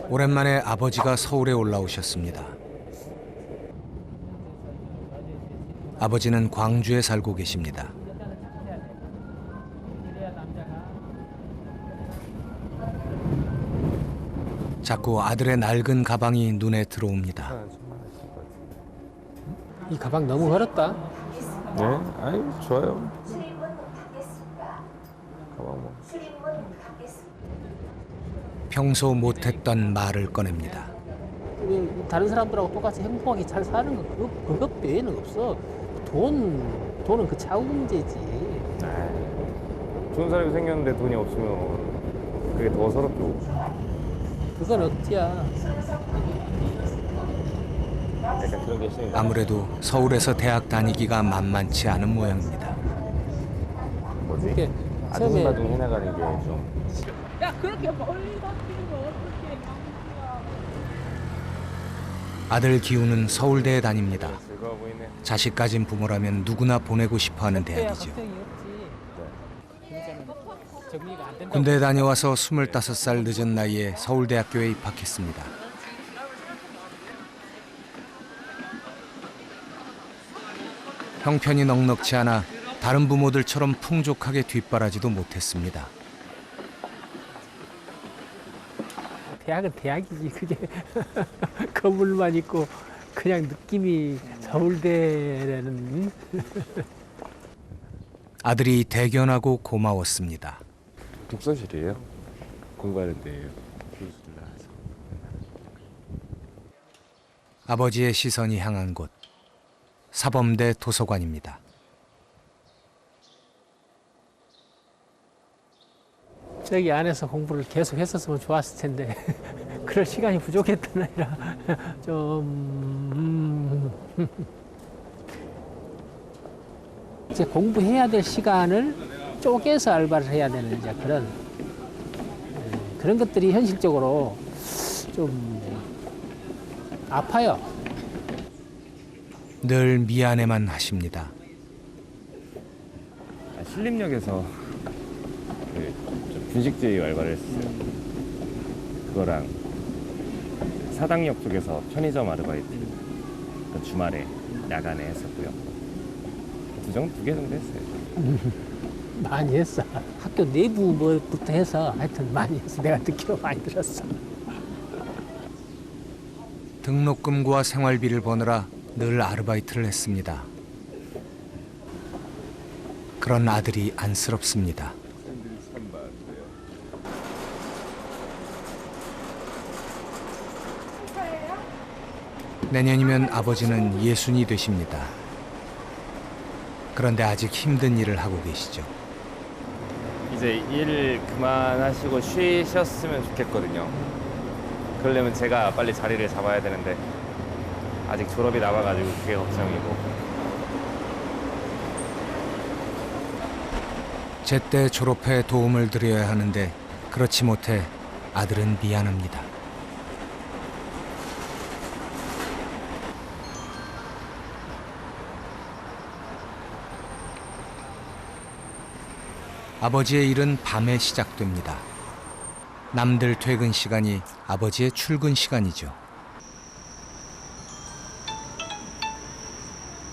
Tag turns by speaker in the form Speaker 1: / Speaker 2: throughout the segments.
Speaker 1: 오랜만에 아버지가 서울에 올라오셨습니다. 아버지는 광주에 살고 계십니다. 자꾸 아들의 낡은 가방이 눈에 들어옵니다.
Speaker 2: 이 가방 너무 흐렸다.
Speaker 3: 네, 아이 좋아요. 가방 뭐.
Speaker 1: 평소 못했던 말을 꺼냅니다.
Speaker 2: 다른 사람들하고 똑같이 행복하게 잘 사는 거 그것 외에는 없어. 돈은 그 차후 문제지.
Speaker 3: 좋은 사람이 생겼는데 돈이 없으면 그게 더 서럽죠.
Speaker 2: 그건 어때야.
Speaker 3: 약간 그런 게 있으니까.
Speaker 1: 아무래도 서울에서 대학 다니기가 만만치 않은 모양입니다.
Speaker 3: 뭐지?
Speaker 2: 이렇게
Speaker 3: 아둥바둥 해나가는 게 좀.
Speaker 2: 야 그렇게 멀리 다니는 거 어떻게?
Speaker 1: 아들 기우는 서울대에 다닙니다.
Speaker 3: 즐거워 보이네.
Speaker 1: 자식 가진 부모라면 누구나 보내고 싶어하는 대학이죠. 군대에 다녀와서 25살 늦은 나이에 서울대학교에 입학했습니다. 형편이 넉넉지 않아 다른 부모들처럼 풍족하게 뒷바라지도 못했습니다.
Speaker 2: 대학은 대학이지. 그게 건물만 있고 그냥 느낌이 서울대라는.
Speaker 1: 아들이 대견하고 고마웠습니다.
Speaker 3: 독서실이에요. 공부하는 데예요. 교수들 나와서.
Speaker 1: 아버지의 시선이 향한 곳, 사범대 도서관입니다.
Speaker 2: 저기 안에서 공부를 계속 했었으면 좋았을 텐데 그럴 시간이 부족했던 아이라 좀 이제 공부해야 될 시간을 쪼개서 알바를 해야 되는 이제 그런 것들이 현실적으로 좀 아파요.
Speaker 1: 늘 미안해만 하십니다.
Speaker 3: 신림역에서 좀 분식집 알바를 했었어요. 그거랑 사당역 쪽에서 편의점 아르바이트 주말에 야간에 했었고요. 두 개 정도 했어요.
Speaker 2: 많이 했어. 학교 내부 뭐부터 해서 하여튼 많이 했어. 내가 듣기로 많이 들었어.
Speaker 1: 등록금과 생활비를 버느라 늘 아르바이트를 했습니다. 그런 아들이 안쓰럽습니다. 내년이면 아버지는 60이 되십니다. 그런데 아직 힘든 일을 하고 계시죠.
Speaker 3: 이제 일 그만하시고 쉬셨으면 좋겠거든요. 그러려면 제가 빨리 자리를 잡아야 되는데 아직 졸업이 남아가지고 그게 걱정이고.
Speaker 1: 제때 졸업해 도움을 드려야 하는데 그렇지 못해 아들은 미안합니다. 아버지의 일은 밤에 시작됩니다. 남들 퇴근 시간이 아버지의 출근 시간이죠.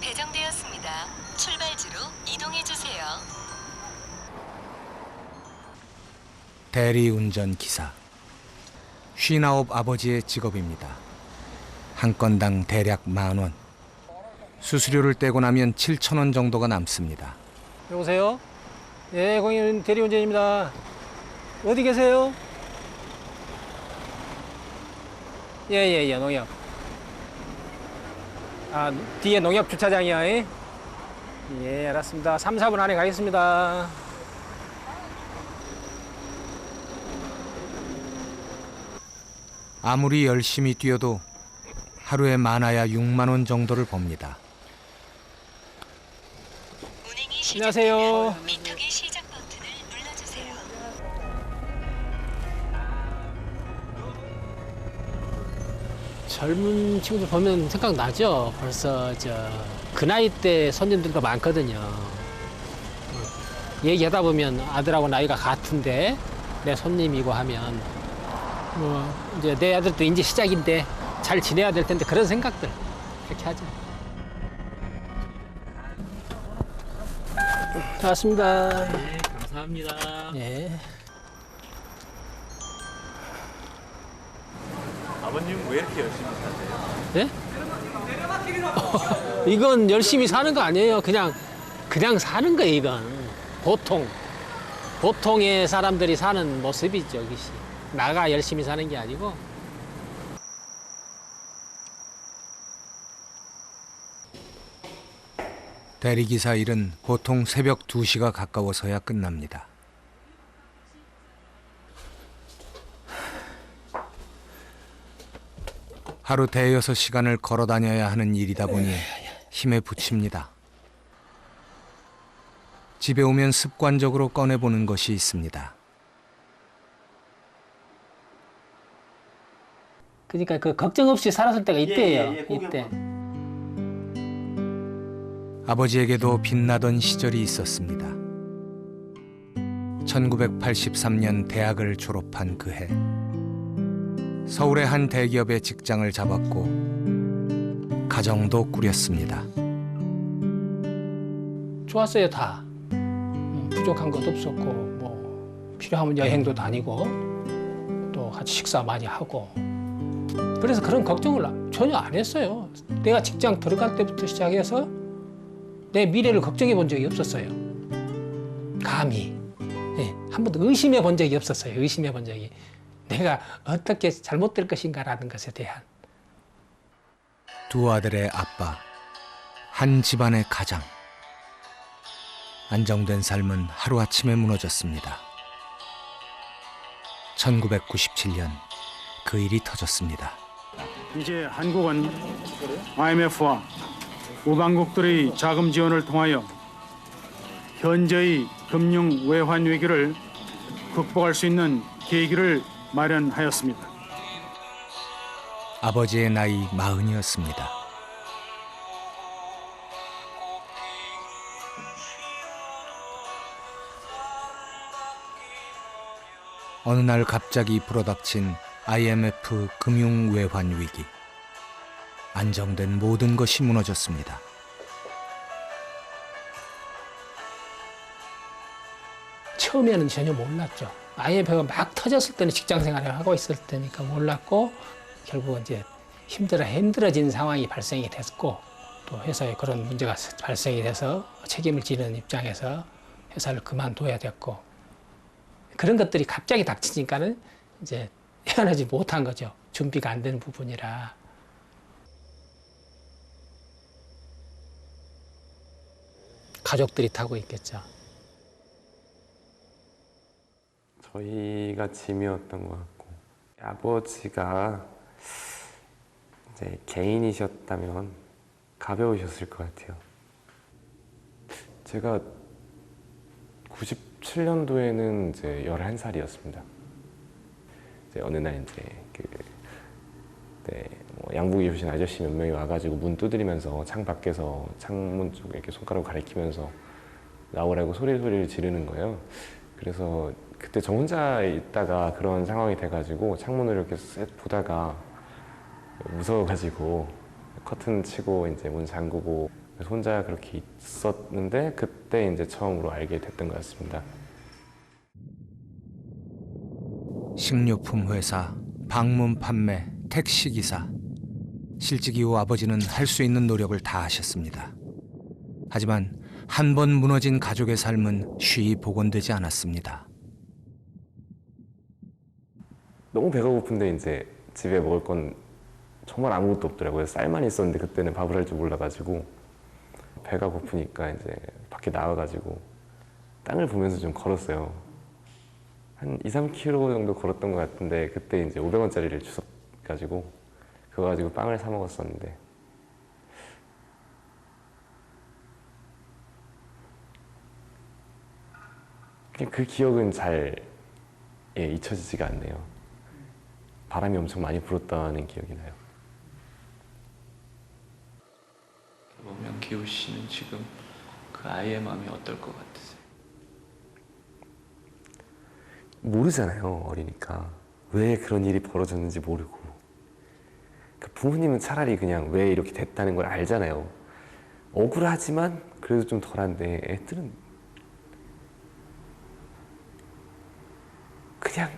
Speaker 4: 배정되었습니다. 출발지로 이동해 주세요.
Speaker 1: 대리운전 기사. 59 아버지의 직업입니다. 한 건당 대략 10,000원. 수수료를 떼고 나면 7,000원 정도가 남습니다.
Speaker 2: 여보세요? 예, 공인 대리운전입니다. 어디 계세요? 예, 농협. 아, 뒤에 농협 주차장이야. 예, 알았습니다. 3, 4분 안에 가겠습니다.
Speaker 1: 아무리 열심히 뛰어도 하루에 많아야 6만 원 정도를 법니다.
Speaker 4: 운행이
Speaker 2: 안녕하세요.
Speaker 4: 시작되면 미터기 시작 버튼을 눌러주세요.
Speaker 2: 젊은 친구들 보면 생각나죠? 벌써 그 나이 때 손님들도 많거든요. 얘기하다 보면 아들하고 나이가 같은데 내 손님이고 하면 이제 내 아들도 이제 시작인데 잘 지내야 될 텐데 그런 생각들 그렇게 하죠. 잘 왔습니다.
Speaker 5: 네, 감사합니다.
Speaker 2: 네.
Speaker 5: 아버님 왜 이렇게 열심히 사세요?
Speaker 2: 네? 이건 열심히 사는 거 아니에요. 그냥 사는 거예요. 이건 보통의 사람들이 사는 모습이죠. 이것이 나가 열심히 사는 게 아니고.
Speaker 1: 대리기사 일은 보통 새벽 2시가 가까워서야 끝납니다. 하루 대여섯 시간을 걸어 다녀야 하는 일이다 보니 힘에 부칩니다. 집에 오면 습관적으로 꺼내보는 것이 있습니다.
Speaker 2: 그러니까 그 걱정 없이 살았을 때가 이때예요. 이때.
Speaker 1: 아버지에게도 빛나던 시절이 있었습니다. 1983년 대학을 졸업한 그해 서울의 한 대기업에 직장을 잡았고 가정도 꾸렸습니다.
Speaker 2: 좋았어요 다. 부족한 것도 없었고 뭐 필요하면 여행도 다니고 또 같이 식사 많이 하고 그래서 그런 걱정을 전혀 안 했어요. 내가 직장 들어갈 때부터 시작해서 내 미래를 걱정해 본 적이 없었어요. 감히. 네, 한 번도 의심해 본 적이 없었어요. 의심해 본 적이. 내가 어떻게 잘못될 것인가라는 것에 대한.
Speaker 1: 두 아들의 아빠, 한 집안의 가장. 안정된 삶은 하루아침에 무너졌습니다. 1997년 그 일이 터졌습니다.
Speaker 6: 이제 한국은 IMF와 우방국들의 자금 지원을 통하여 현재의 금융 외환 위기를 극복할 수 있는 계기를 마련하였습니다.
Speaker 1: 아버지의 나이 40이었습니다. 어느 날 갑자기 불어닥친 IMF 금융 외환 위기. 안정된 모든 것이 무너졌습니다.
Speaker 2: 처음에는 전혀 몰랐죠. IMF가 막 터졌을 때는 직장 생활을 하고 있을 때니까 몰랐고 결국 이제 힘들어진 상황이 발생이 됐고 또 회사에 그런 문제가 발생이 돼서 책임을 지는 입장에서 회사를 그만둬야 됐고 그런 것들이 갑자기 닥치니까는 이제 헤어나지 못한 거죠. 준비가 안 된 부분이라. 가족들이 타고 있겠죠.
Speaker 3: 저희가 짐이었던 것 같고 아버지가 이제 개인이셨다면 가벼우셨을 것 같아요. 제가 97년도에는 이제 11살이었습니다. 이제 어느 날 이제 뭐 양복 입으신 아저씨 몇 명이 와가지고 문 두드리면서 창 밖에서 창문 쪽에 이렇게 손가락 가리키면서 나오라고 소리를 지르는 거예요. 그래서 그때 저 혼자 있다가 그런 상황이 돼가지고 창문을 이렇게 쓱 보다가 무서워가지고 커튼 치고 이제 문 잠그고 혼자 그렇게 있었는데 그때 이제 처음으로 알게 됐던 것 같습니다.
Speaker 1: 식료품 회사, 방문 판매, 택시 기사. 실직 이후 아버지는 할 수 있는 노력을 다 하셨습니다. 하지만 한 번 무너진 가족의 삶은 쉬이 복원되지 않았습니다.
Speaker 3: 너무 배가 고픈데 이제 집에 먹을 건 정말 아무것도 없더라고요. 쌀만 있었는데 그때는 밥을 할 줄 몰라가지고 배가 고프니까 이제 밖에 나와가지고 땅을 보면서 좀 걸었어요. 한 2-3km 정도 걸었던 것 같은데 그때 이제 500원짜리를 주워가지고 그거 가지고 빵을 사 먹었었는데 그냥 그 기억은 잘 잊혀지지가 않네요. 바람이 엄청 많이 불었다는 기억이 나요.
Speaker 5: 보면 기호 씨는 지금 그 아이의 마음이 어떨 것 같으세요?
Speaker 3: 모르잖아요, 어리니까. 왜 그런 일이 벌어졌는지 모르고 그 부모님은 차라리 그냥 왜 이렇게 됐다는 걸 알잖아요. 억울하지만 그래도 좀 덜한데 애들은 그냥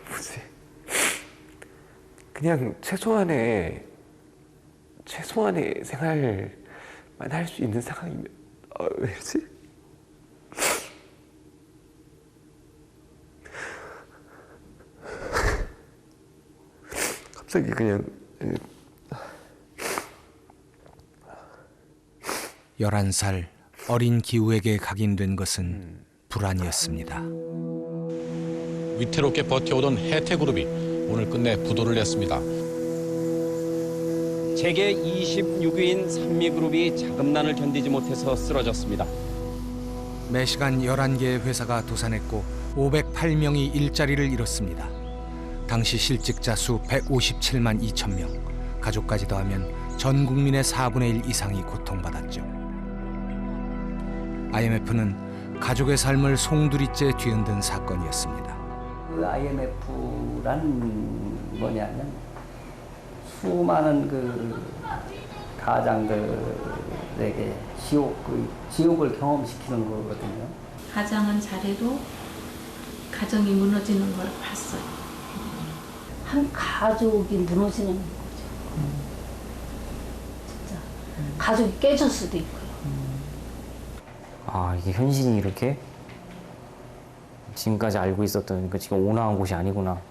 Speaker 3: 뭐지? 그냥 최소한의 생활만 할 수 있는 상황이면 왜지? 갑자기 그냥
Speaker 1: 11살 어린 기우에게 각인된 것은 불안이었습니다.
Speaker 7: 위태롭게 버텨오던 혜태그룹이 오늘 끝내 부도를 냈습니다.
Speaker 8: 재계 26위인 산미그룹이 자금난을 견디지 못해서 쓰러졌습니다.
Speaker 1: 매시간 11개의 회사가 도산했고 508명이 일자리를 잃었습니다. 당시 실직자 수 157만 2천 명, 가족까지 더하면 전 국민의 4분의 1 이상이 고통받았죠. IMF는 가족의 삶을 송두리째 뒤흔든 사건이었습니다.
Speaker 9: 그 IMF란 뭐냐면 수많은 그 가장들에게 지옥을 경험시키는 거거든요.
Speaker 10: 가장은 잘해도 가정이 무너지는 걸 봤어요.
Speaker 11: 한 가족이 무너지는 거죠. 진짜 가족이 깨질 수도 있고요.
Speaker 12: 아, 이게 현실이 이렇게 지금까지 알고 있었던 그 지금 온화한 곳이 아니구나.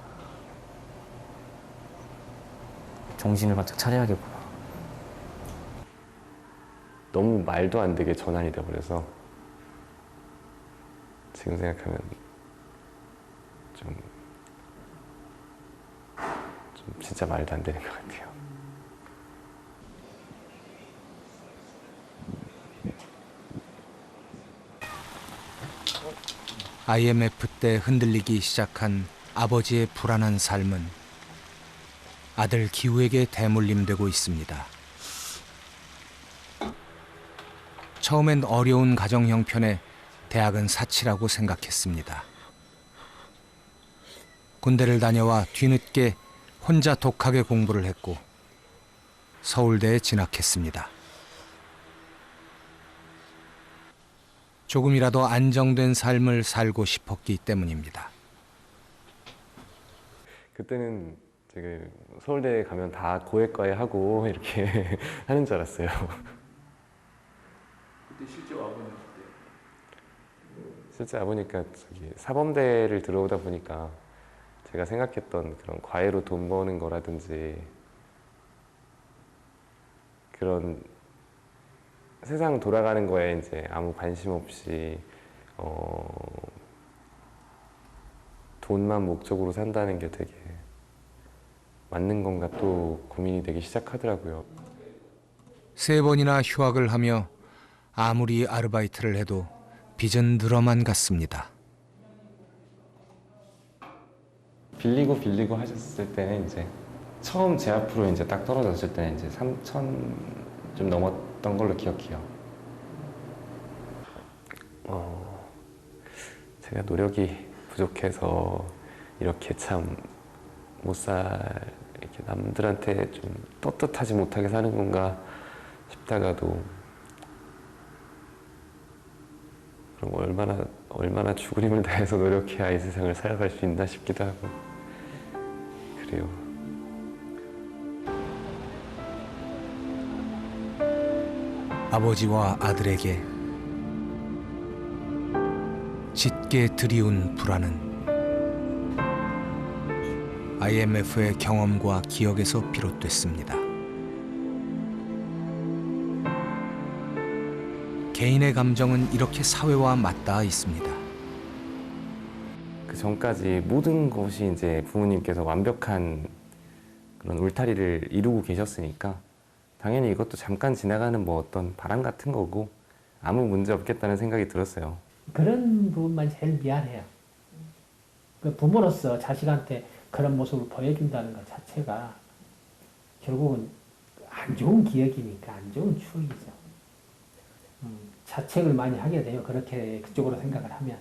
Speaker 12: 정신을 바짝 차려야겠구나.
Speaker 3: 너무 말도 안 되게 전환이 돼버려서 지금 생각하면 좀 진짜 말도 안 되는 것 같아요.
Speaker 1: IMF 때 흔들리기 시작한 아버지의 불안한 삶은 아들 기우에게 대물림되고 있습니다. 처음엔 어려운 가정 형편에 대학은 사치라고 생각했습니다. 군대를 다녀와 뒤늦게 혼자 독하게 공부를 했고 서울대에 진학했습니다. 조금이라도 안정된 삶을 살고 싶었기 때문입니다.
Speaker 3: 그때는 제가 서울대에 가면 다 고액과외 하고 이렇게 하는 줄 알았어요.
Speaker 5: 그때 실제 와보니까
Speaker 3: 실제 와보니까 사범대를 들어오다 보니까 제가 생각했던 그런 과외로 돈 버는 거라든지 그런 세상 돌아가는 거에 이제 아무 관심 없이 돈만 목적으로 산다는 게 되게 맞는 건가 또 고민이 되기 시작하더라고요.
Speaker 1: 3번이나 휴학을 하며 아무리 아르바이트를 해도 빚은 늘어만 갔습니다.
Speaker 3: 빌리고 하셨을 때는 이제 처음 제 앞으로 이제 딱 떨어졌을 때는 이제 3천 좀 넘었던 걸로 기억해요. 제가 노력이 부족해서 이렇게 참 이렇게 남들한테 좀 떳떳하지 못하게 사는 건가 싶다가도 그럼 얼마나 죽을 힘을 다해서 노력해야 이 세상을 살아갈 수 있나 싶기도 하고 그래요.
Speaker 1: 아버지와 아들에게 짙게 드리운 불안은 IMF의 경험과 기억에서 비롯됐습니다. 개인의 감정은 이렇게 사회와 맞닿아 있습니다.
Speaker 3: 그 전까지 모든 것이 이제 부모님께서 완벽한 그런 울타리를 이루고 계셨으니까 당연히 이것도 잠깐 지나가는 뭐 어떤 바람 같은 거고 아무 문제 없겠다는 생각이 들었어요.
Speaker 2: 그런 부분만 제일 미안해요. 그 부모로서 자식한테 그런 모습을 보여준다는 것 자체가 결국은 안 좋은 기억이니까 안 좋은 추억이죠. 자책을 많이 하게 돼요. 그렇게 그쪽으로 생각을 하면.